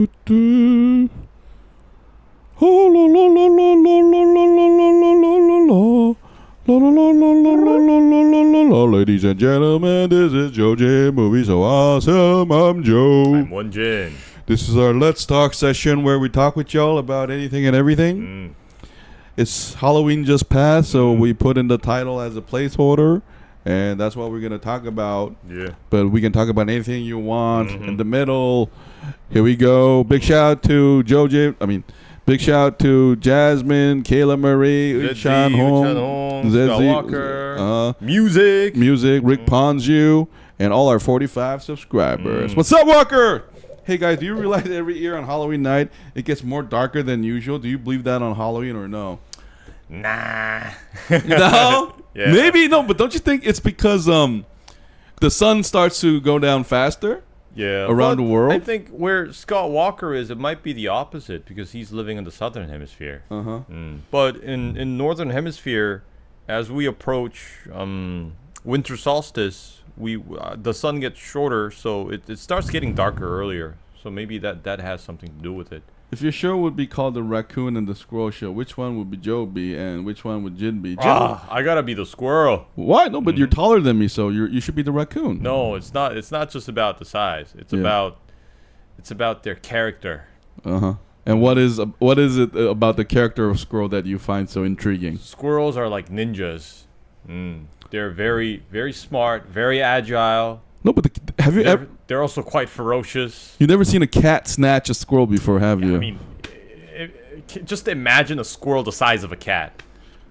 Ladies and gentlemen, this is JoeJinMovieSoAwesome. I'm Joe. I'm Won-Jin. This is our Let's Talk session where we talk with y'all about anything and everything. It's Halloween just passed, so we put in the title as a placeholder, and that's what we're going to talk about. Yeah. But we can talk about anything you want in the middle. Here we go. Big shout out to big shout out to Jasmine, Kayla Marie, Uchan Hong, Walker, Music, Rick Ponzu, and all our 45 subscribers. What's up, Walker? Hey guys, do you realize every year on Halloween night it gets more darker than usual? Do you believe that on Halloween or no? Nah. No? Yeah. Maybe no, but don't you think it's because the sun starts to go down faster? Yeah. Around the world? I think where Scott Walker is, it might be the opposite because he's living in the southern hemisphere. But in northern hemisphere, as we approach winter solstice, the sun gets shorter, so it starts getting darker earlier. So maybe that has something to do with it. If your show would be called the Raccoon and the Squirrel Show, which one would be Joe be, and which one would Jin be? I gotta be the squirrel. Why? No, but you're taller than me, so you should be the raccoon. No, it's not. It's not just about the size. It's about their character. And what is it about the character of Squirrel that you find so intriguing? Squirrels are like ninjas. They're very, very smart, very agile. No, but have you ever? They're also quite ferocious. You've never seen a cat snatch a squirrel before, have you? I mean, just imagine a squirrel the size of a cat.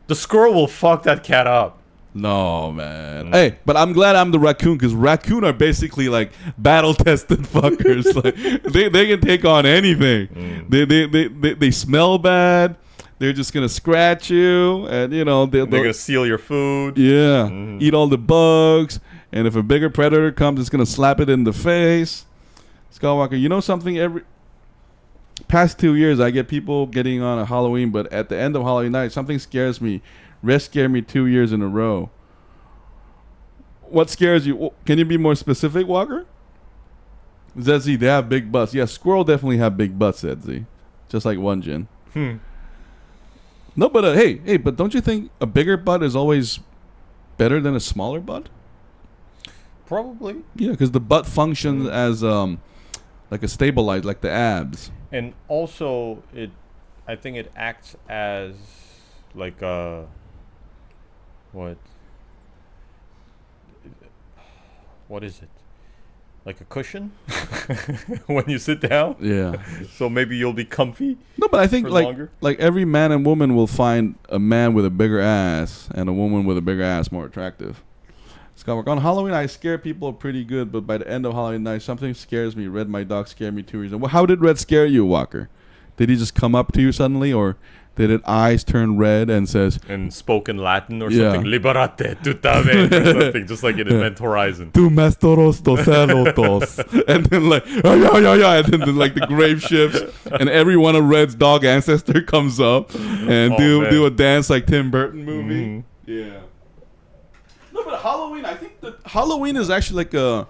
The squirrel will fuck that cat up. No, man. Hey, but I'm glad I'm the raccoon because raccoon are basically like battle-tested fuckers. Like they can take on anything. They smell bad. They're just gonna scratch you, and they're gonna steal your food. Yeah, eat all the bugs. And if a bigger predator comes, it's gonna slap it in the face. Skywalker, you know something? Every past 2 years, I get people getting on a Halloween, but at the end of Halloween night, something scares me. Rest scared me 2 years in a row. What scares you? Can you be more specific, Walker? Zedzi, they have big butts. Yeah, squirrel definitely have big butts, Zedzi. Just like Won-Jin. No, but hey, but don't you think a bigger butt is always better than a smaller butt? Probably. Yeah, because the butt functions as like a stabilizer, like the abs. And also, I think it acts as like what is it? Like a cushion when you sit down. Yeah. So maybe you'll be comfy. No, but I think like every man and woman will find a man with a bigger ass and a woman with a bigger ass more attractive. On Halloween, I scare people pretty good, but by the end of Halloween night, something scares me. Red, my dog, scared me 2 reasons. Well, how did Red scare you, Walker? Did he just come up to you suddenly, or did its eyes turn red and says... And spoke in Latin or something, Liberate, tu tamen, or something, just like in Event Horizon. Tu mestoros docelotos. And then like, and then like the grave shifts, and every one of Red's dog ancestor comes up and do a dance like Tim Burton movie. Yeah. No, but Halloween, I think that Halloween is actually like a...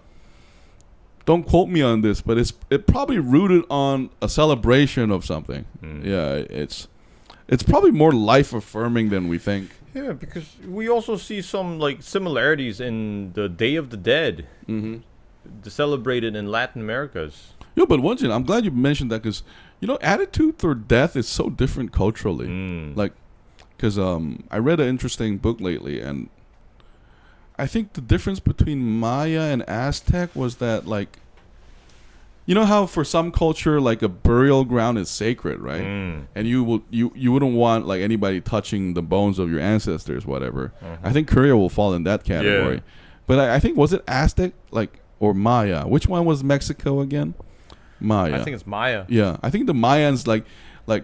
Don't quote me on this, but it probably rooted on a celebration of something. Yeah, it's probably more life-affirming than we think. Yeah, because we also see some like similarities in the Day of the Dead, celebrated in Latin Americas. Yeah, but Won-Jin, I'm glad you mentioned that because attitude toward death is so different culturally. Like, because I read an interesting book lately, and I think the difference between Maya and Aztec was that, like, you know how for some culture, like, a burial ground is sacred, right? And you wouldn't want like anybody touching the bones of your ancestors, whatever. I think Korea will fall in that category. Yeah. But I think, was it Aztec, like, or Maya? Which one was Mexico again? Maya. I think it's Maya. Yeah, I think the Mayans like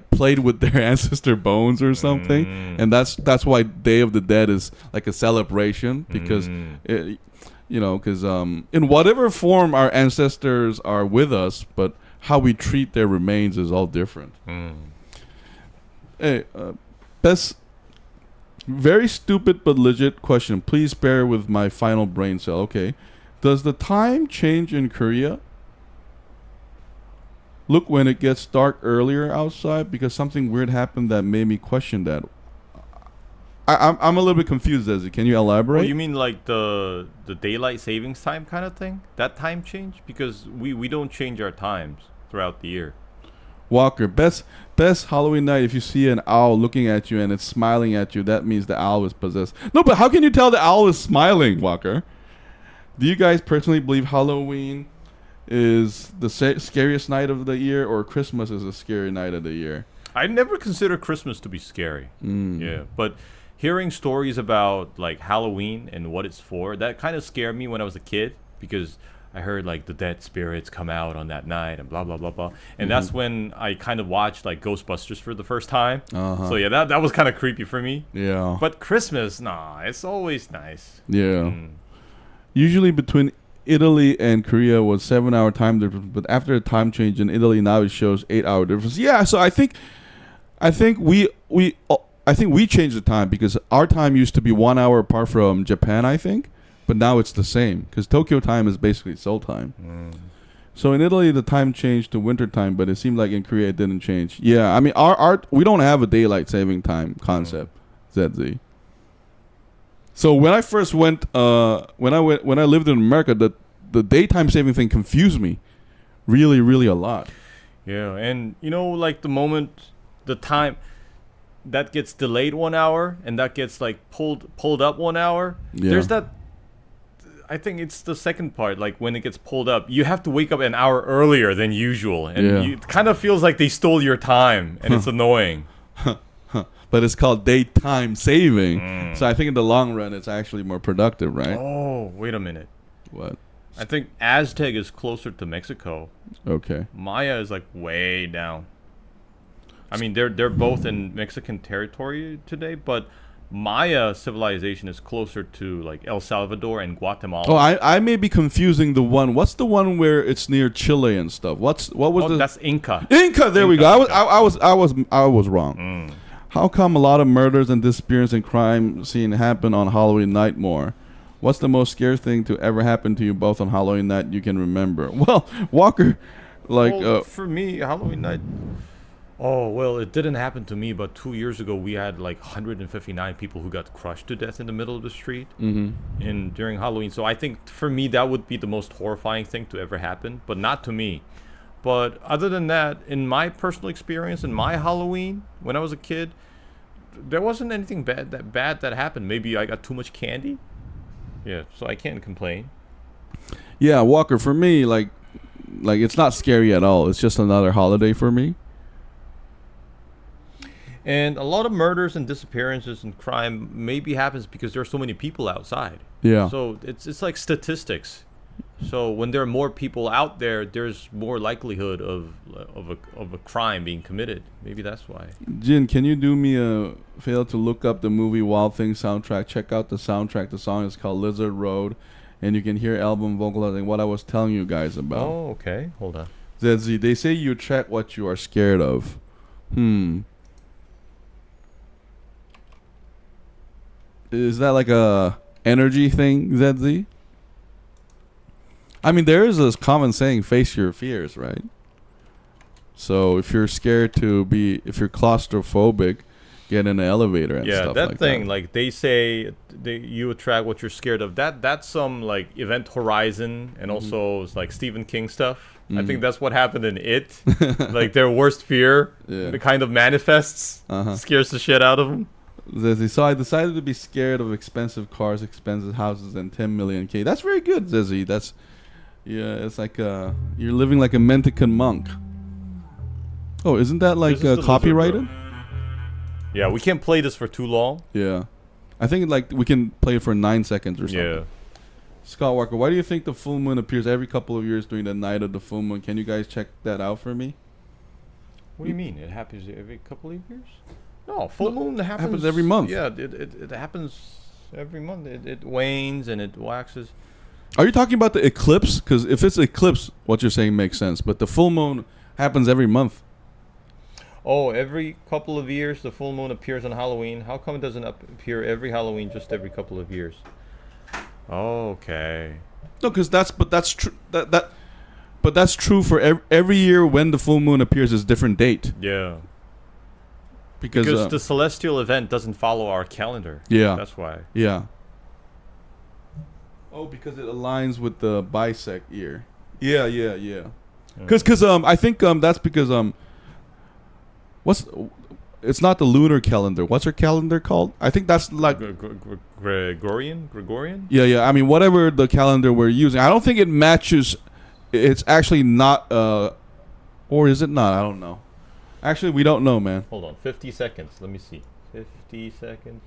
played with their ancestor bones or something, and that's why Day of the Dead is like a celebration because because in whatever form our ancestors are with us, but how we treat their remains is all different. Hey, best, very stupid but legit question. Please bear with my final brain cell. Okay, does the time change in Korea? Look when it gets dark earlier outside because something weird happened that made me question that. I'm a little bit confused, Desi. Can you elaborate? Oh, you mean like the daylight savings time kind of thing? That time change? Because we don't change our times throughout the year. Walker, best Halloween night. If you see an owl looking at you and it's smiling at you, that means the owl is possessed. No, but how can you tell the owl is smiling, Walker? Do you guys personally believe Halloween is the scariest night of the year, or Christmas is a scary night of the year? I never consider Christmas to be scary. Yeah, but hearing stories about like Halloween and what it's for, that kind of scared me when I was a kid, because I heard like the dead spirits come out on that night and blah blah blah blah, and that's when I kind of watched like Ghostbusters for the first time. So yeah, that was kind of creepy for me. Yeah. But Christmas, nah, it's always nice. Yeah. Usually between Italy and Korea was 7-hour time difference, but after the time change in Italy now it shows 8-hour difference. Yeah, so I think we changed the time because our time used to be 1 hour apart from Japan, I think, but now it's the same because Tokyo time is basically Seoul time. So in Italy the time changed to winter time, but it seemed like in Korea it didn't change. Yeah, I mean our we don't have a daylight saving time concept, ZZ. So when I first went, when I lived in America, the daytime saving thing confused me, really, really a lot. Yeah, and you know, like the time that gets delayed 1 hour and that gets like pulled up 1 hour. Yeah. There's that. I think it's the second part, like when it gets pulled up, you have to wake up an hour earlier than usual, and it kind of feels like they stole your time, and it's annoying. But it's called daytime saving. So I think in the long run, it's actually more productive, right? Oh, wait a minute. What? I think Aztec is closer to Mexico. Okay. Maya is like way down. I mean, they're both in Mexican territory today, but Maya civilization is closer to like El Salvador and Guatemala. Oh, I may be confusing the one. What's the one where it's near Chile and stuff? What was the? That's Inca. Inca. There we go. I was wrong. How come a lot of murders and disappearances and crime scene happen on Halloween night more? What's the most scary thing to ever happen to you both on Halloween night you can remember? Well, Walker, like for me, Halloween night. Oh, well, it didn't happen to me, but 2 years ago we had like 159 people who got crushed to death in the middle of the street during Halloween. So I think for me that would be the most horrifying thing to ever happen, but not to me. But other than that, in my personal experience, in my Halloween when I was a kid, there wasn't anything bad that happened. Maybe I got too much candy. Yeah, so I can't complain. Yeah, Walker, for me, like it's not scary at all. It's just another holiday for me. And a lot of murders and disappearances and crime maybe happens because there are so many people outside. Yeah. So it's like statistics. So when there are more people out there, there's more likelihood of a crime being committed. Maybe that's why. Jin, can you do me a favor to look up the movie Wild Things soundtrack? Check out the soundtrack. The song is called Lizard Road, and you can hear album vocalizing what I was telling you guys about. Oh, okay. Hold on. ZZ, they say you attract what you are scared of. Is that like a energy thing, ZZ? I mean, there is this common saying, face your fears, right? So if you're scared if you're claustrophobic, get in an elevator and stuff like that. Yeah, that thing, like they say, you attract what you're scared of. That's some like Event Horizon and also it's like Stephen King stuff. I think that's what happened in It. Like their worst fear, it kind of manifests, scares the shit out of them. Zizzy, so I decided to be scared of expensive cars, expensive houses, and 10 million K. That's very good, Zizzy. It's like you're living like a mendicant monk. Oh, isn't that like copyrighted? Yeah, we can't play this for too long. Yeah. I think like we can play it for 9 seconds or something. Yeah. Scott Walker, why do you think the full moon appears every couple of years during the night of the full moon? Can you guys check that out for me? What do you mean? It happens every couple of years? No, full moon happens every month. Yeah, it happens every month. It wanes and it waxes. Are you talking about the eclipse? Because if it's eclipse, what you're saying makes sense. But the full moon happens every month. Oh, every couple of years the full moon appears on Halloween. How come it doesn't appear every Halloween, just every couple of years? Okay. No, because that's true. But But that's true for every year when the full moon appears is a different date. Yeah. Because the celestial event doesn't follow our calendar. Yeah. That's why. Yeah. Oh, because it aligns with the bisect year. Yeah. Because I think that's because it's not the lunar calendar. What's our calendar called? I think that's like Gregorian. Yeah. I mean, whatever the calendar we're using, I don't think it matches. It's actually not, or is it not? I don't know. Actually, we don't know, man. Hold on, 50 seconds. Let me see. 50 seconds.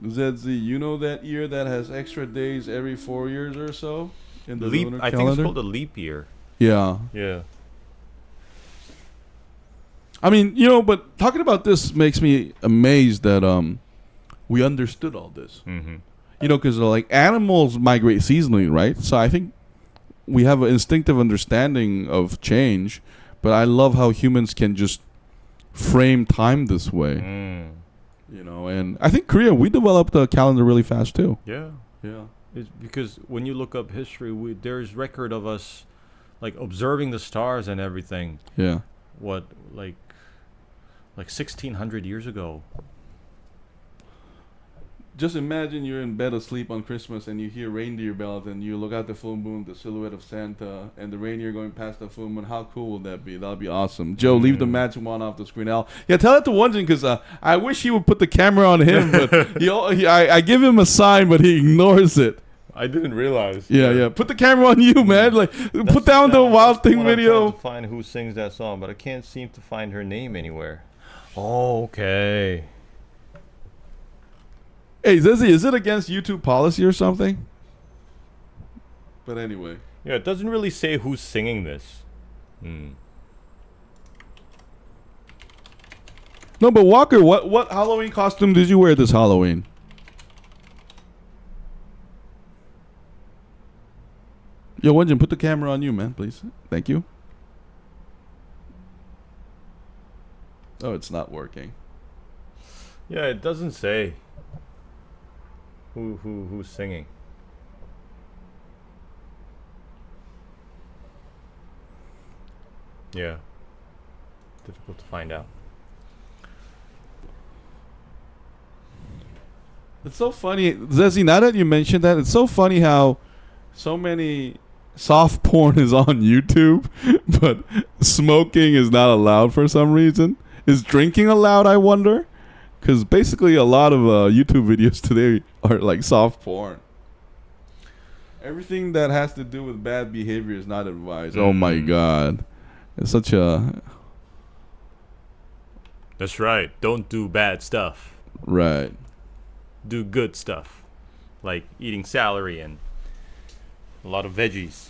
ZZ, you know that year that has extra days every 4 years or so in the lunar calendar? I think it's called a leap year. Yeah. Yeah. I mean, but talking about this makes me amazed that we understood all this. Mm-hmm. Because like animals migrate seasonally, right? So I think we have an instinctive understanding of change, but I love how humans can just frame time this way. And I think Korea, we developed a calendar really fast too. Yeah. It's because when you look up history, there's record of us like observing the stars and everything. Yeah. What, like 1,600 years ago. Just imagine you're in bed asleep on Christmas and you hear reindeer bells and you look out the full moon, the silhouette of Santa, and the reindeer going past the full moon. How cool would that be? That'd be awesome. Joe, leave the magic wand off the screen. Tell it to Won-Jin because I wish he would put the camera on him, but I give him a sign, but he ignores it. I didn't realize. Yeah. Put the camera on you, man. Like, put down the Wild Thing video. I'm trying to find who sings that song, but I can't seem to find her name anywhere. Oh, okay. Hey, Zizzy, is it against YouTube policy or something? But anyway. Yeah, it doesn't really say who's singing this. No, but Walker, what Halloween costume did you wear this Halloween? Yo, Won-Jin, put the camera on you, man, please. Thank you. Oh, it's not working. Yeah, it doesn't say who's singing. Yeah. Difficult to find out. It's so funny, Zezzy, now that you mentioned that, it's so funny how so many soft porn is on YouTube, but smoking is not allowed for some reason. Is drinking allowed, I wonder? Because basically a lot of YouTube videos today are like soft porn. Everything that has to do with bad behavior is not advised. Oh my God. It's such a... That's right. Don't do bad stuff. Right. Do good stuff. Like eating celery and a lot of veggies.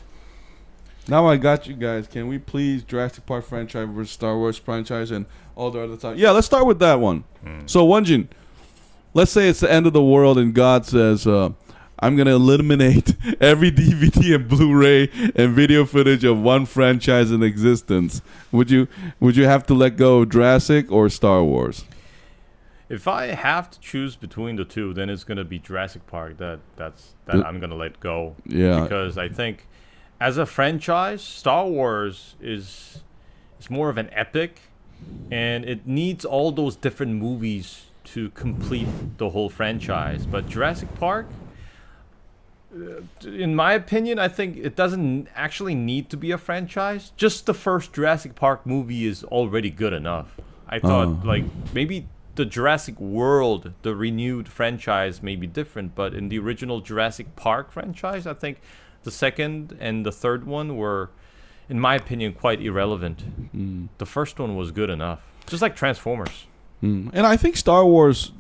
Now I got you guys. Can we please Jurassic Park franchise versus Star Wars franchise and all the other time? Yeah, let's start with that one. So, Won-Jin, let's say it's the end of the world and God says, I'm going to eliminate every DVD and Blu-ray and video footage of one franchise in existence. Would you have to let go of Jurassic or Star Wars? If I have to choose between the two, then it's going to be Jurassic Park. That's I'm going to let go. Yeah. Because I think as a franchise, Star Wars is more of an epic, and it needs all those different movies to complete the whole franchise. But Jurassic Park, in my opinion, I think it doesn't actually need to be a franchise. Just the first Jurassic Park movie is already good enough. I thought like maybe the Jurassic World, the renewed franchise, may be different, but in the original Jurassic Park franchise, I think the second and the third one were, in my opinion, quite irrelevant. The first one was good enough. Just like Transformers. And I think Star Wars,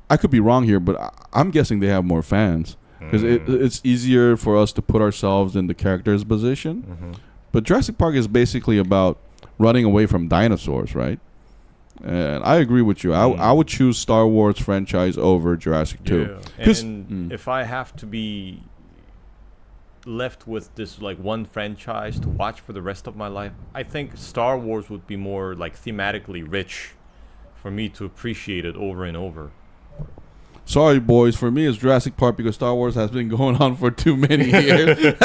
I could be wrong here, but I'm guessing they have more fans. Because it's easier for us to put ourselves in the character's position. But Jurassic Park is basically about running away from dinosaurs, right? And I agree with you. I would choose Star Wars franchise over Jurassic 2. And if I have to be left with this like one franchise to watch for the rest of my life, I think Star Wars would be more like thematically rich for me to appreciate it over and over. Sorry, boys. For me, it's Jurassic Park because Star Wars has been going on for too many years.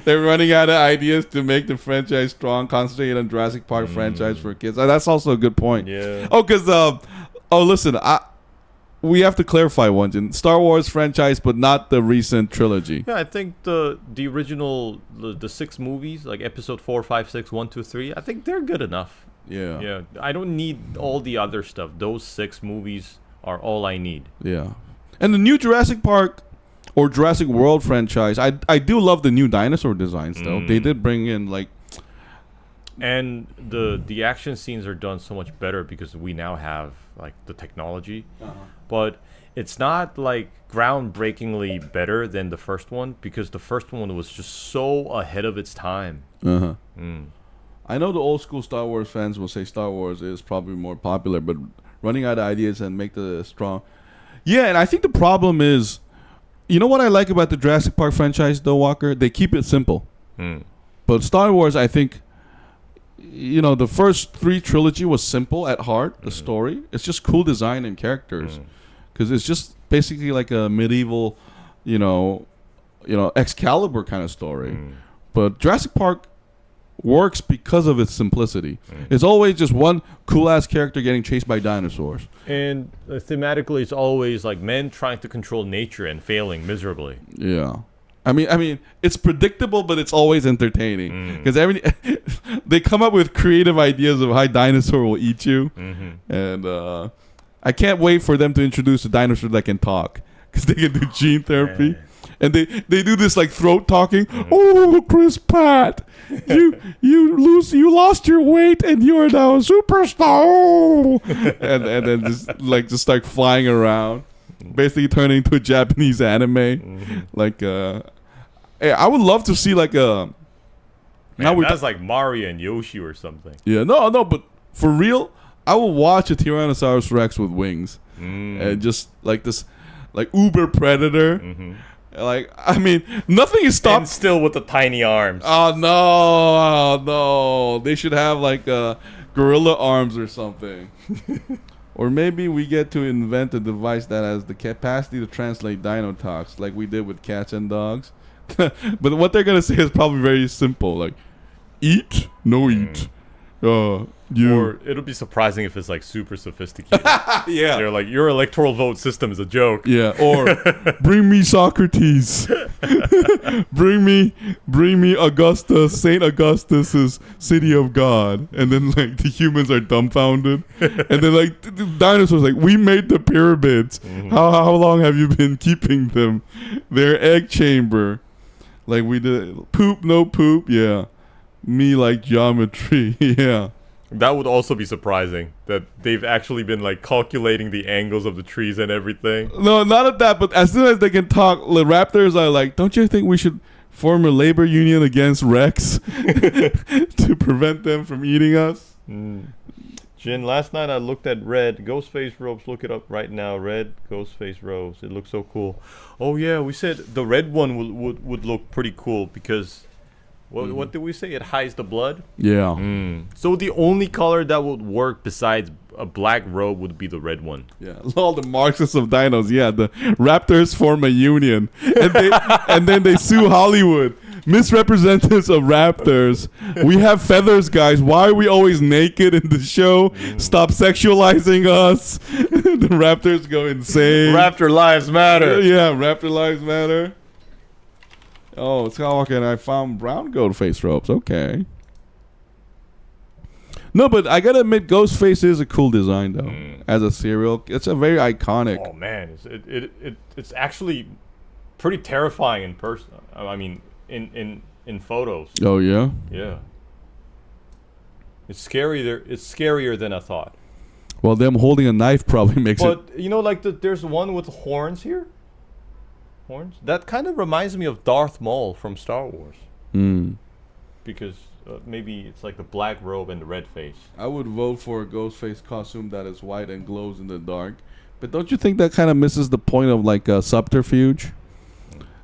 They're running out of ideas to make the franchise strong. Concentrate on Jurassic Park franchise for kids. That's also a good point. Yeah. Oh, because listen, we have to clarify Won-Jin. Star Wars franchise, but not the recent trilogy. Yeah, I think the original the 6 movies, like episode 4, 5, 6, 1, 2, 3, I think they're good enough. Yeah. Yeah. I don't need all the other stuff. Those 6 movies are all I need. Yeah. And the new Jurassic Park or Jurassic World franchise, I do love the new dinosaur designs though. They did bring in like, and the action scenes are done so much better because we now have like the technology. But it's not like groundbreakingly better than the first one because the first one was just so ahead of its time. I know the old school Star Wars fans will say Star Wars is probably more popular, but running out of ideas and make the strong. Yeah, and I think the problem is, you know what I like about the Jurassic Park franchise though, Walker? They keep it simple. But Star Wars, I think, you know, the first 3 trilogy was simple at heart, the story. It's just cool design and characters. Because it's just basically like a medieval, you know, Excalibur kind of story. But Jurassic Park works because of its simplicity. It's always just one cool-ass character getting chased by dinosaurs. And thematically, it's always like men trying to control nature and failing miserably. Yeah. I mean, it's predictable, but it's always entertaining. Because they come up with creative ideas of how a dinosaur will eat you. And I can't wait for them to introduce a dinosaur that can talk. Because they can do gene therapy. And they do this like throat talking. Oh, Chris Pratt, you lost your weight and you are now a superstar. and then just start flying around, basically turning into a Japanese anime. Like, hey, I would love to see like a. Man, that's like Mario and Yoshi or something. Yeah, no, but for real, I will watch a Tyrannosaurus Rex with wings, and just like this, like uber predator. Like, I mean, nothing is stopped. And still with the tiny arms. Oh no! They should have like gorilla arms or something. Or maybe we get to invent a device that has the capacity to translate dino talks, like we did with cats and dogs. But what they're gonna say is probably very simple, like eat, no eat. Or it'll be surprising if it's like super sophisticated. Yeah. They're like, your electoral vote system is a joke. Yeah. Or bring me Socrates. bring me Augustus, Saint Augustus's city of God. And then like the humans are dumbfounded. And then like the dinosaurs like, we made the pyramids. How long have you been keeping them? Their egg chamber. Like we did poop, no poop. Yeah. Me like geometry. Yeah. That would also be surprising that they've actually been like calculating the angles of the trees and everything. No, not at that, but as soon as they can talk, the raptors are like, don't you think we should form a labor union against Rex to prevent them from eating us? Jin, last night I looked at red Ghostface robes. Look it up right now. Red Ghostface robes. It looks so cool. Oh yeah, we said the red one would look pretty cool because what did we say? It hides the blood? Yeah. So the only color that would work besides a black robe would be the red one. Yeah. All the Marxists of dinos. Yeah. The raptors form a union. And then they sue Hollywood. Misrepresentatives of raptors. We have feathers, guys. Why are we always naked in the show? Stop sexualizing us. The raptors go insane. Raptor lives matter. Yeah. Raptor lives matter. Oh, Skywalker and I found brown Ghostface robes. Okay. No, but I gotta admit, Ghostface is a cool design though. As a serial, it's a very iconic. Oh man, it's actually pretty terrifying in person. I mean, in photos. Oh yeah. Yeah. It's scarier. It's scarier than I thought. Well, them holding a knife probably makes it. But you know, like there's one with horns here. Horns. That kind of reminds me of Darth Maul from Star Wars. Because maybe it's like the black robe and the red face. I would vote for a Ghostface costume that is white and glows in the dark. But don't you think that kind of misses the point of like a subterfuge?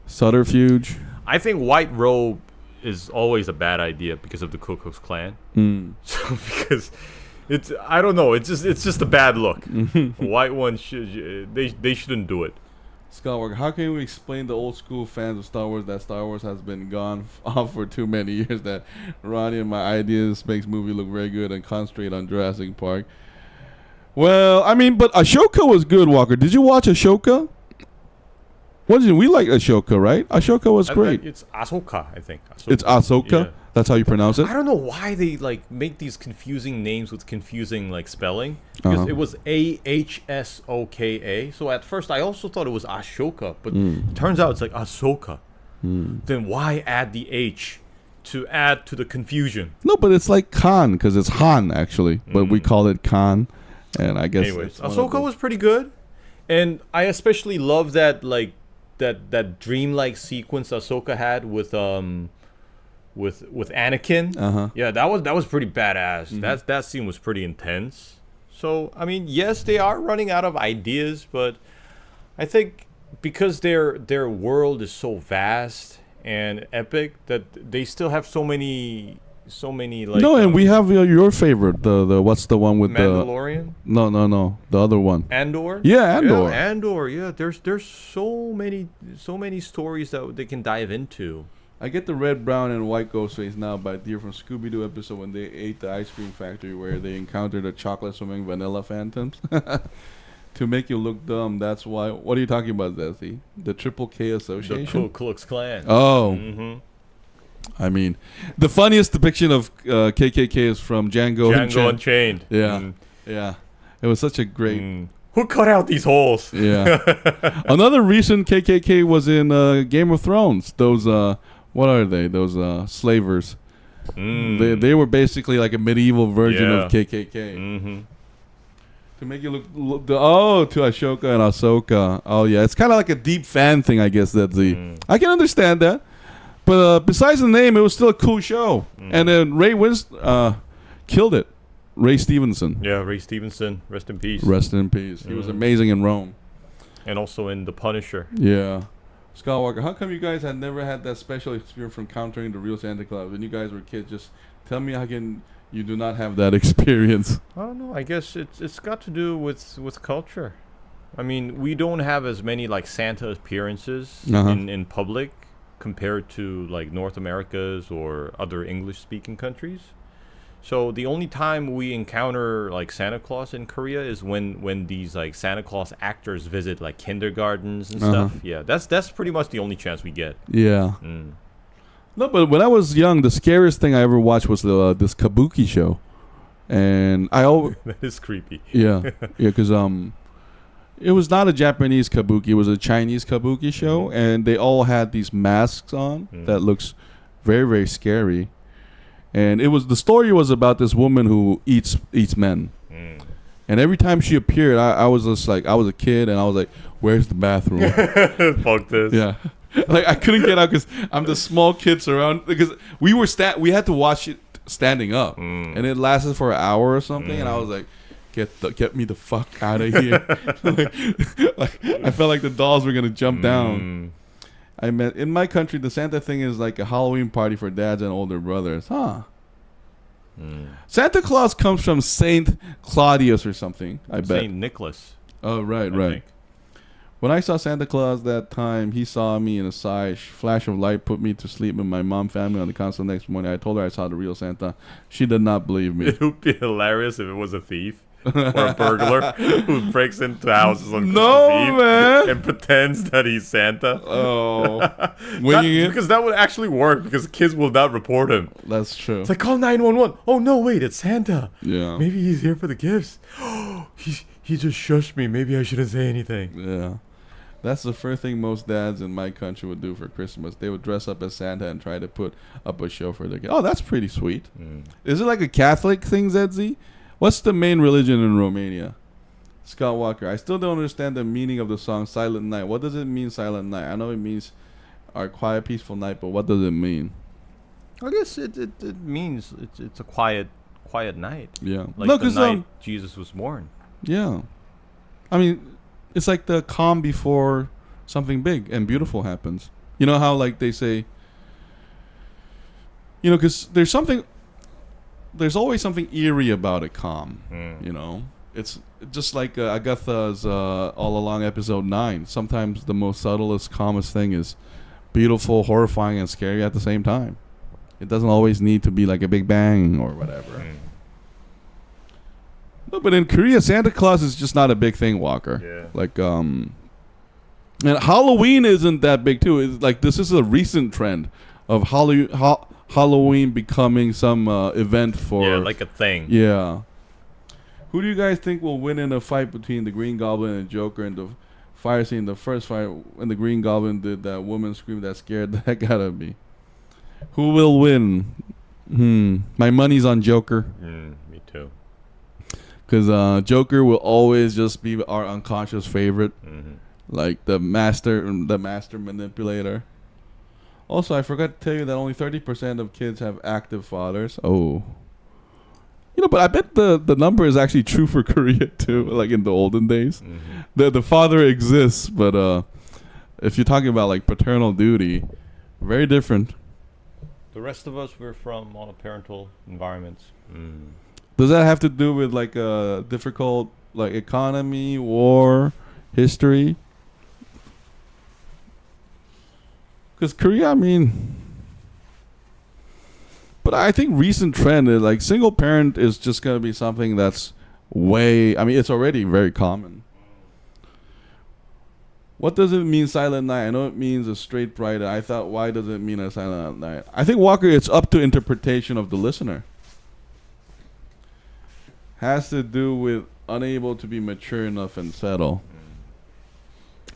Subterfuge. I think white robe is always a bad idea because of the Ku Klux Klan. So because I don't know, it's just a bad look. White one they shouldn't do it. Skywalker, how can we explain the old school fans of Star Wars that Star Wars has been gone off for too many years, that Ronnie and my ideas makes movie look very good and concentrate on Jurassic Park? Well, I mean, but Ahsoka was good, Walker. Did you watch Ahsoka? We like Ahsoka, right? Ahsoka was great. It's Ahsoka, I think. Ahsoka. It's Ahsoka? Yeah. That's how you pronounce it? I don't know why they like make these confusing names with confusing like spelling. Because it was Ahsoka. So at first I also thought it was Ashoka, but it turns out it's like Ahsoka. Then why add the H to add to the confusion? No, but it's like Khan, because it's Han actually, but we call it Khan. And I guess anyways, Ahsoka was pretty good. And I especially love that like that dreamlike sequence Ahsoka had with Anakin. Yeah, that was pretty badass. That scene was pretty intense. So I mean, yes, they are running out of ideas, but I think because their world is so vast and epic that they still have so many like. No, and we have your favorite, the what's the one with Mandalorian? No, the other one. Andor? Yeah, Andor. Yeah, Andor. Yeah, there's so many stories that they can dive into. I get the red, brown, and white ghost face now by Deer from Scooby-Doo episode when they ate the ice cream factory where they encountered the chocolate swimming vanilla phantoms. To make you look dumb, that's why. What are you talking about, Zesty? The Triple K Association? The Ku Klux Klan. Oh. I mean, the funniest depiction of KKK is from Django Unchained. Yeah. Yeah. It was such a great... Who cut out these holes? Yeah. Another recent KKK was in Game of Thrones. Those, what are they? Those slavers. They were basically like a medieval version of KKK. To make you look to Ashoka and Ahsoka. Oh, yeah. It's kind of like a deep fan thing, I guess. I can understand that. But besides the name, it was still a cool show. And then Ray killed it. Ray Stevenson. Yeah, Ray Stevenson. Rest in peace. Rest in peace. He was amazing in Rome. And also in The Punisher. Yeah. Skywalker, how come you guys had never had that special experience from encountering the real Santa Claus? When you guys were kids, just tell me how can you do not have that experience? I don't know. I guess it's got to do with culture. I mean, we don't have as many like Santa appearances in public compared to like North America's or other English-speaking countries. So the only time we encounter like Santa Claus in Korea is when these like Santa Claus actors visit like kindergartens and stuff. Yeah, that's pretty much the only chance we get. Yeah. No, but when I was young, the scariest thing I ever watched was this Kabuki show, and that is creepy. Yeah, because it was not a Japanese kabuki; it was a Chinese kabuki show, and they all had these masks on that looks very, very scary. And the story was about this woman who eats men, and every time she appeared, I was just like, I was a kid, and I was like, "Where's the bathroom?" Fuck this. Yeah, like I couldn't get out because I'm the small kids around. Because we had to watch it standing up, and it lasted for an hour or something, and I was like, Get me the fuck out of here. like, I felt like the dolls were going to jump down. I mean, in my country, the Santa thing is like a Halloween party for dads and older brothers. Santa Claus comes from Saint Claudius or something, I bet. Saint Nicholas. Oh, right. When I saw Santa Claus that time, he saw me in a flash of light, put me to sleep with my mom family on the console next morning. I told her I saw the real Santa. She did not believe me. It would be hilarious if it was a thief. Or a burglar who breaks into houses on Christmas Eve man. and pretends that he's Santa. Oh, winging it? Because that would actually work because kids will not report him. That's true. It's like, call 911. Oh, no, wait, it's Santa. Yeah. Maybe he's here for the gifts. He just shushed me. Maybe I shouldn't say anything. Yeah. That's the first thing most dads in my country would do for Christmas. They would dress up as Santa and try to put up a show for their kids. Oh, that's pretty sweet. Is it like a Catholic thing, Zedzi? What's the main religion in Romania? Scott Walker, I still don't understand the meaning of the song Silent Night. What does it mean, Silent Night? I know it means our quiet, peaceful night, but what does it mean? I guess it means it's a quiet night. Yeah. Like the night Jesus was born. Yeah. I mean, it's like the calm before something big and beautiful happens. You know how like they say you know, because there's always something eerie about it. Calm, you know. It's just like Agatha's All Along episode 9. Sometimes the most subtlest, calmest thing is beautiful, horrifying, and scary at the same time. It doesn't always need to be like a big bang or whatever. No, but in Korea, Santa Claus is just not a big thing, Walker. Yeah. Like, and Halloween isn't that big too. It's like this is a recent trend of Halloween becoming some event for. Yeah, like a thing. Yeah. Who do you guys think will win in a fight between the Green Goblin and Joker in the fire scene? The first fight when the Green Goblin did that woman scream that scared the heck out of me. Who will win? My money's on Joker. Me too. Because Joker will always just be our unconscious favorite, like the master manipulator. Also, I forgot to tell you that only 30% of kids have active fathers. Oh. You know, but I bet the number is actually true for Korea too, like in the olden days. The father exists, but if you're talking about like paternal duty, very different. The rest of us, we're from monoparental environments. Does that have to do with like a difficult like economy, war, history? Because Korea, I mean... But I think recent trend is like single parent is just going to be something that's way... I mean, it's already very common. What does it mean Silent Night? I know it means a straight bright. I thought, why does it mean a Silent Night? I think, Walker, it's up to interpretation of the listener. Has to do with unable to be mature enough and settle.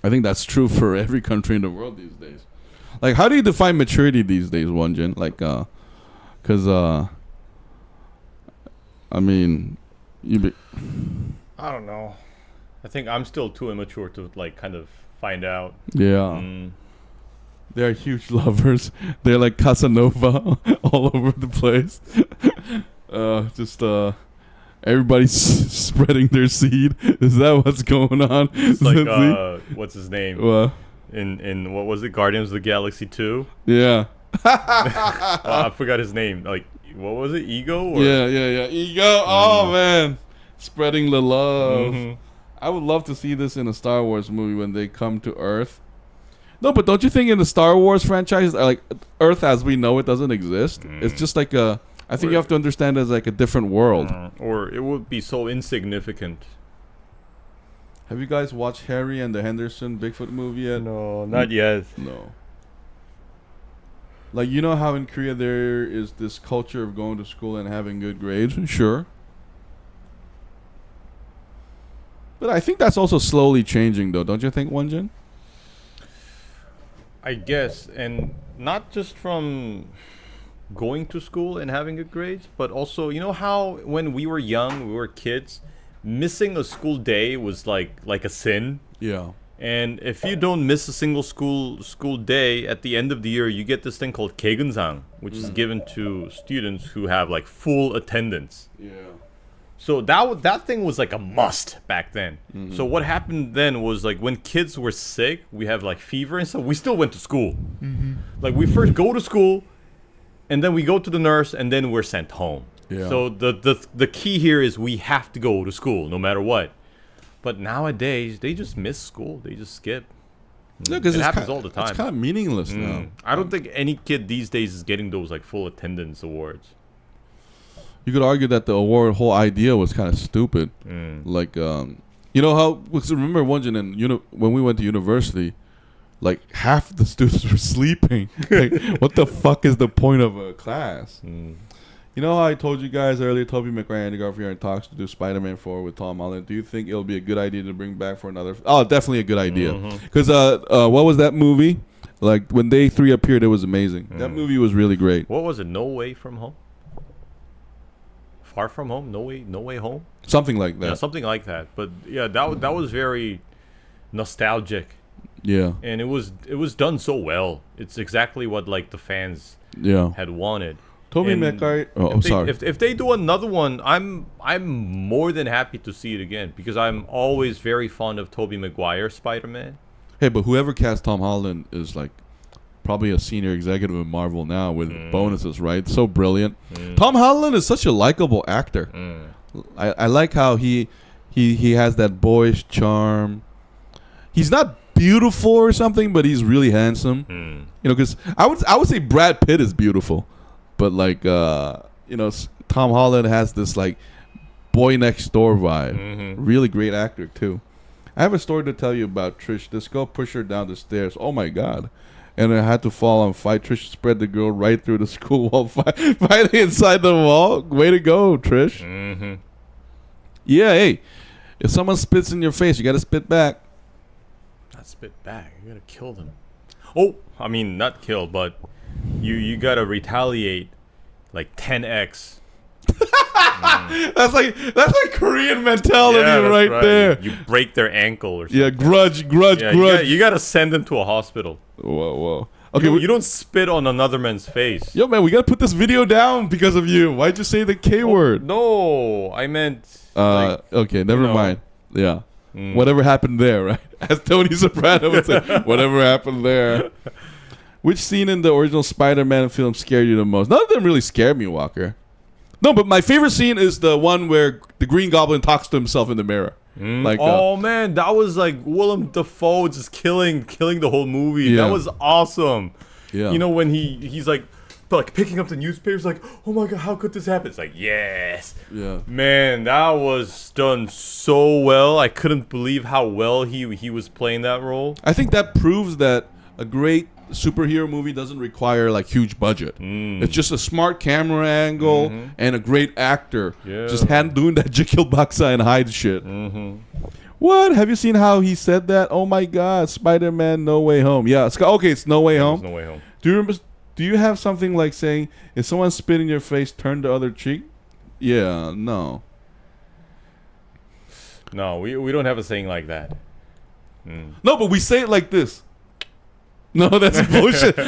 I think that's true for every country in the world these days. Like, how do you define maturity these days, Won-Jin? Like, because, I mean, I don't know. I think I'm still too immature to, like, kind of find out. Yeah. They're huge lovers. They're like Casanova all over the place. Everybody's spreading their seed. Is that what's going on? It's like, what's his name? What? In what was it? Guardians of the Galaxy 2? Yeah. I forgot his name. Like, what was it? Ego? Or? Yeah. Ego. Oh, man. Spreading the love. I would love to see this in a Star Wars movie when they come to Earth. No, but don't you think in the Star Wars franchise, like, Earth as we know it doesn't exist? It's just like a... I think you have to understand it as like a different world. Or it would be so insignificant. Have you guys watched Harry and the Henderson Bigfoot movie yet? No, not yet. No. Like, you know how in Korea there is this culture of going to school and having good grades? Sure. But I think that's also slowly changing, though. Don't you think, Won-Jin? I guess. And not just from going to school and having good grades, but also, you know how when we were young, we were kids, missing a school day was like a sin. Yeah. And if you don't miss a single school day at the end of the year, you get this thing called 개근상, which is given to students who have like full attendance. Yeah. So that thing was like a must back then. So what happened then was like when kids were sick, we have like fever and stuff, we still went to school. Like we first go to school, and then we go to the nurse, and then we're sent home. Yeah. So the key here is we have to go to school no matter what. But nowadays, they just miss school. They just skip. No, It because happens all the time. It's kind of meaningless now. I don't think any kid these days is getting those like full attendance awards. You could argue that the award whole idea was kind of stupid. Like, you know how? Because remember, Won-Jin, when we went to university, like half the students were sleeping. Like, what the fuck is the point of a class? You know how I told you guys earlier, Tobey Maguire and Andrew Garfield are in talks to do Spider-Man 4 with Tom Holland. Do you think it'll be a good idea to bring back for another? Oh, definitely a good idea. Because what was that movie? Like when they three appeared, it was amazing. That movie was really great. What was it? No Way From Home? Far From Home? No Way Home? Something like that. Yeah, something like that. But yeah, that was very nostalgic. Yeah. And it was done so well. It's exactly what like the fans had wanted. Tobey Maguire. Oh, sorry. If they do another one, I'm more than happy to see it again because I'm always very fond of Tobey Maguire Spider-Man. Hey, but whoever cast Tom Holland is like probably a senior executive in Marvel now with bonuses, right? So brilliant. Tom Holland is such a likable actor. I like how he has that boyish charm. He's not beautiful or something, but he's really handsome. You know, because I would say Brad Pitt is beautiful, but like you know, Tom Holland has this like boy next door vibe. Really great actor too. I have a story to tell you about Trish. This girl pushed her down the stairs. Oh my God. And I had to fall and fight. Trish spread the girl right through the school wall, fighting inside the wall. Way to go, Trish. Yeah, hey. If someone spits in your face, you got to spit back. Not spit back. You got to kill them. Oh, I mean, not kill, but you got to retaliate like 10x. That's like Korean mentality right there. You break their ankle or something. Yeah, grudge. You gotta send them to a hospital. Whoa. Okay, you don't spit on another man's face. Yo, man, we gotta put this video down because of you. Why'd you say the K word? No, I meant. Okay, never mind. Yeah. Whatever happened there, right? As Tony Soprano would say, whatever happened there. Which scene in the original Spider-Man film scared you the most? None of them really scared me, Walker. No, but my favorite scene is the one where the Green Goblin talks to himself in the mirror. Like, man, that was like Willem Dafoe just killing the whole movie. Yeah. That was awesome. Yeah. You know, when he's like picking up the newspapers, like, oh my God, how could this happen? It's like, yes. Yeah. Man, that was done so well. I couldn't believe how well he was playing that role. I think that proves that a great superhero movie doesn't require like huge budget. It's just a smart camera angle and a great actor just doing that Jekyll Baksa and Hyde shit. What? Have you seen how he said that? Oh my God, Spider-Man No Way Home. Yeah, okay, it's No Way Home. No Way Home. Do you remember? Do you have something like saying, if someone spit in your face, turn the other cheek? Yeah, no. No, we don't have a saying like that. No, but we say it like this. No, that's bullshit. Hey,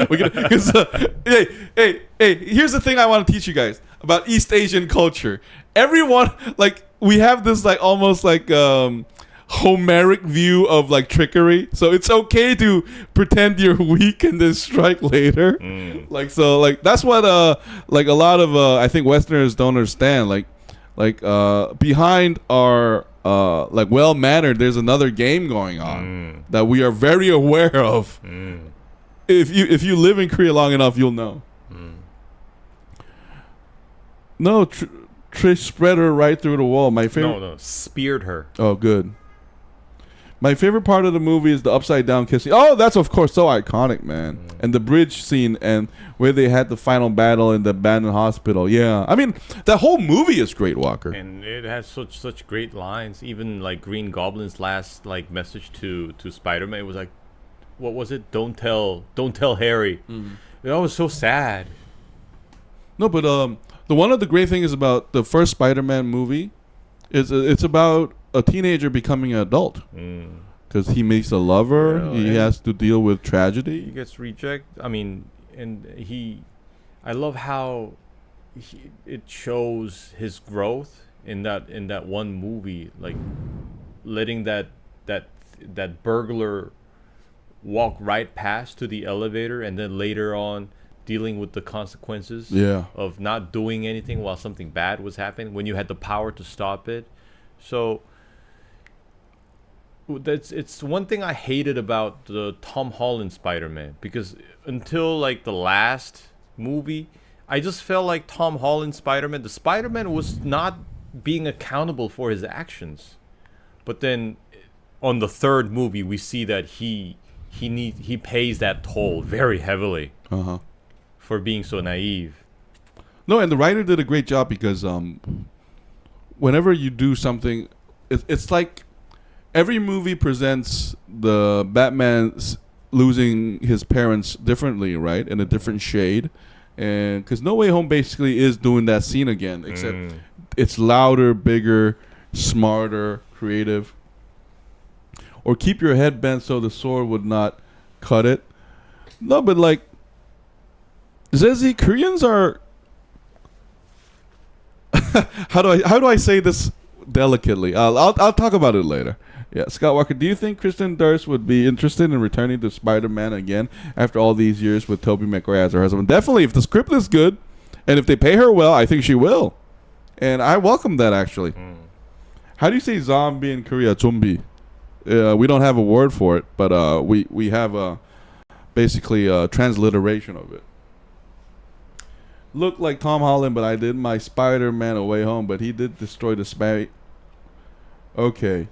here's the thing I want to teach you guys about East Asian culture. Everyone, like, we have this, like, almost like Homeric view of, like, trickery. So it's okay to pretend you're weak and then strike later. Like, so, like, that's what, like, a lot of, I think, Westerners don't understand. Like, behind our, like, well-mannered, there's another game going on that we are very aware of. If you live in Korea long enough, you'll know. No, Trish spread her right through the wall. My favorite. No, speared her. Oh, good. My favorite part of the movie is the upside down kissing. Oh, that's of course so iconic, man. And the bridge scene and where they had the final battle in the abandoned hospital. Yeah, I mean that whole movie is great, Walker. And it has such great lines. Even like Green Goblin's last like message to Spider-Man, it was like, what was it? Don't tell Harry. That was so sad. No, but the one of the great things about the first Spider-Man movie is it's about a teenager becoming an adult because he meets a lover. He has to deal with tragedy. He gets rejected. I mean, and I love how it shows his growth in that one movie, like letting that burglar walk right past to the elevator, and then later on dealing with the consequences of not doing anything while something bad was happening when you had the power to stop it. So it's one thing I hated about the Tom Holland Spider-Man, because until like the last movie, I just felt like Tom Holland Spider-Man, the Spider-Man was not being accountable for his actions. But then on the third movie, we see that he pays that toll very heavily for being so naive. No, and the writer did a great job because whenever you do something, it's like every movie presents the Batman losing his parents differently, right? In a different shade. And because No Way Home basically is doing that scene again, except it's louder, bigger, smarter, creative. Or keep your head bent so the sword would not cut it. No, but like, Zezzy, Koreans are... how do I say this delicately. I'll talk about it later. Yeah, Scott Walker, do you think Kristen Dunst would be interested in returning to Spider-Man again after all these years with Tobey Maguire as her husband? Definitely, if the script is good and if they pay her well, I think she will. And I welcome that, actually. How do you say zombie in Korea? Zombie. We don't have a word for it, but we have basically a transliteration of it. Look like Tom Holland, but I did my Spider-Man Away Home, but he did destroy the spy. Okay.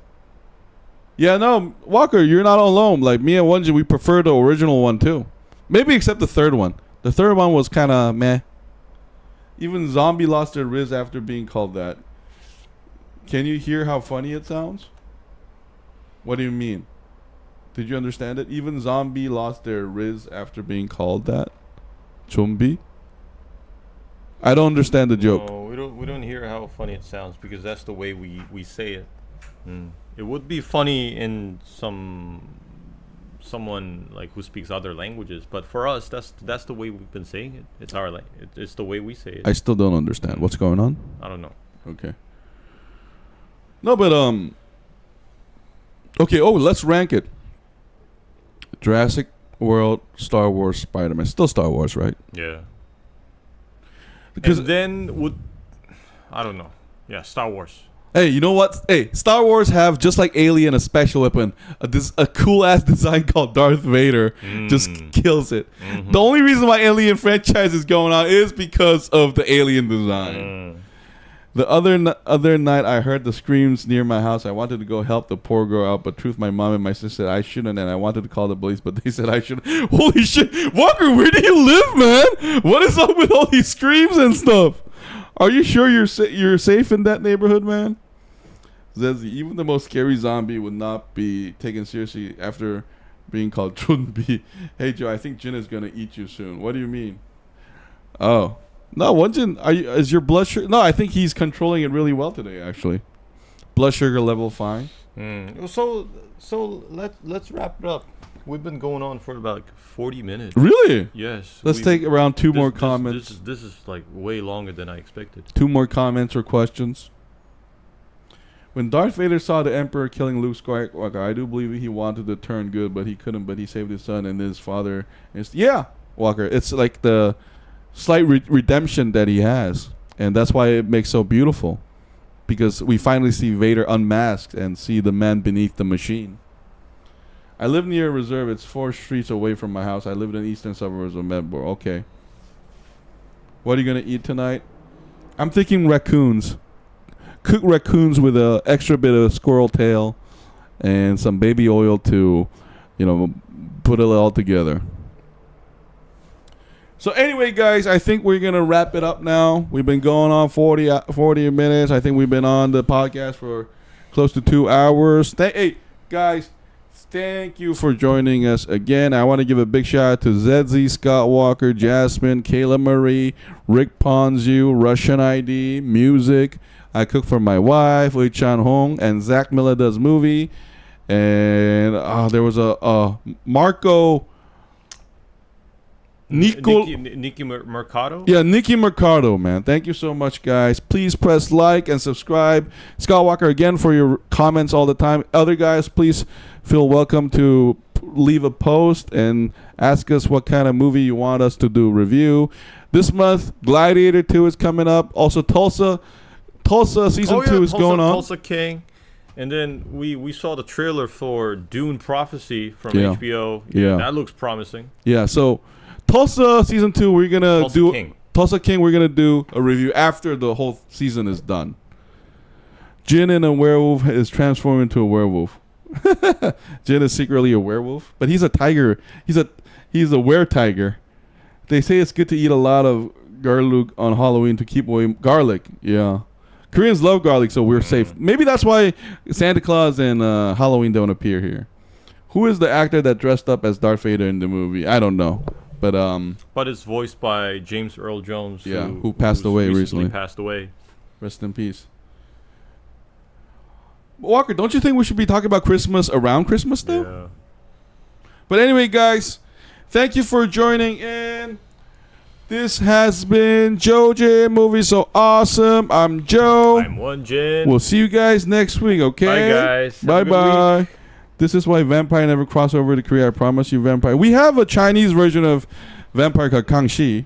Yeah, no, Walker, you're not alone. Like, me and Won-Jin, we prefer the original one, too. Maybe except the third one. The third one was kind of meh. Even Zombie lost their riz after being called that. Can you hear how funny it sounds? What do you mean? Did you understand it? Even Zombie lost their riz after being called that? Zombie? I don't understand the joke. No, we don't hear how funny it sounds because that's the way we say it. It would be funny in someone like who speaks other languages, but for us, that's the way we've been saying it. It's our it's the way we say it. I still don't understand what's going on. I don't know. Okay. No, but okay. Oh, let's rank it. Jurassic World, Star Wars, Spider-Man. Still Star Wars, right? Yeah. Because and then I don't know. Yeah, Star Wars. Hey, you know what? Hey, Star Wars have, just like Alien, a special weapon. A cool-ass design called Darth Vader just kills it. Mm-hmm. The only reason why Alien franchise is going on is because of the Alien design. The other night, I heard the screams near my house. I wanted to go help the poor girl out, but truth, my mom and my sister said I shouldn't, and I wanted to call the police, but they said I shouldn't. Holy shit. Walker, where do you live, man? What is up with all these screams and stuff? Are you sure you're safe in that neighborhood, man? Says even the most scary zombie would not be taken seriously after being called Chunbi. Hey Joe, I think Jin is gonna eat you soon. What do you mean? Oh no, Won-Jin, is your blood sugar? No, I think he's controlling it really well today. Actually, blood sugar level fine. So let's wrap it up. We've been going on for about 40 minutes. Really? Yes. Let's take around two more comments. This is like way longer than I expected. 2 more comments or questions. When Darth Vader saw the Emperor killing Luke Skywalker, I do believe he wanted to turn good, but he couldn't. But he saved his son and his father. Yeah, Walker. It's like the slight redemption that he has, and that's why it makes so beautiful, because we finally see Vader unmasked and see the man beneath the machine. I live near a reserve. It's 4 streets away from my house. I live in the eastern suburbs of Melbourne. Okay. What are you gonna eat tonight? I'm thinking raccoons. Cook raccoons with an extra bit of squirrel tail and some baby oil to, put it all together. So anyway, guys, I think we're going to wrap it up now. We've been going on 40 minutes. I think we've been on the podcast for close to 2 hours. Hey, guys, thank you for joining us again. I want to give a big shout out to ZZ, Scott Walker, Jasmine, Kayla Marie, Rick Ponzu, Russian ID, Music. I cook for my wife, Ui Chan Hong, and Zach Miller does movie. And there was a Marco... Nikki Mercado? Yeah, Nikki Mercado, man. Thank you so much, guys. Please press like and subscribe. Scott Walker, again, for your comments all the time. Other guys, please feel welcome to leave a post and ask us what kind of movie you want us to do review. This month, Gladiator 2 is coming up. Also, Tulsa season 2 is going on. Tulsa King. And then we saw the trailer for Dune Prophecy from HBO. Yeah. That looks promising. Yeah, so Tulsa season 2, we're going to do Tulsa King, we're going to do a review after the whole season is done. Jin and a werewolf is transformed into a werewolf. Jin is secretly a werewolf, but he's a tiger. He's a were-tiger. They say it's good to eat a lot of garlic on Halloween to keep away garlic. Yeah. Koreans love garlic, so we're safe. Maybe that's why Santa Claus and Halloween don't appear here. Who is the actor that dressed up as Darth Vader in the movie? I don't know. But it's voiced by James Earl Jones. Yeah, who passed away recently. Passed away. Rest in peace. Walker, don't you think we should be talking about Christmas around Christmas, though? Yeah. But anyway, guys, thank you for joining in. This has been JoeJinMovieSoAwesome. I'm Joe. I'm Won-Jin. We'll see you guys next week, okay? Bye, guys. Bye bye. This is why Vampire never cross over to Korea. I promise you, Vampire. We have a Chinese version of Vampire called Kangxi.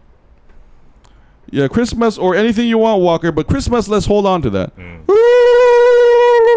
Yeah, Christmas or anything you want, Walker. But Christmas, let's hold on to that. Woo!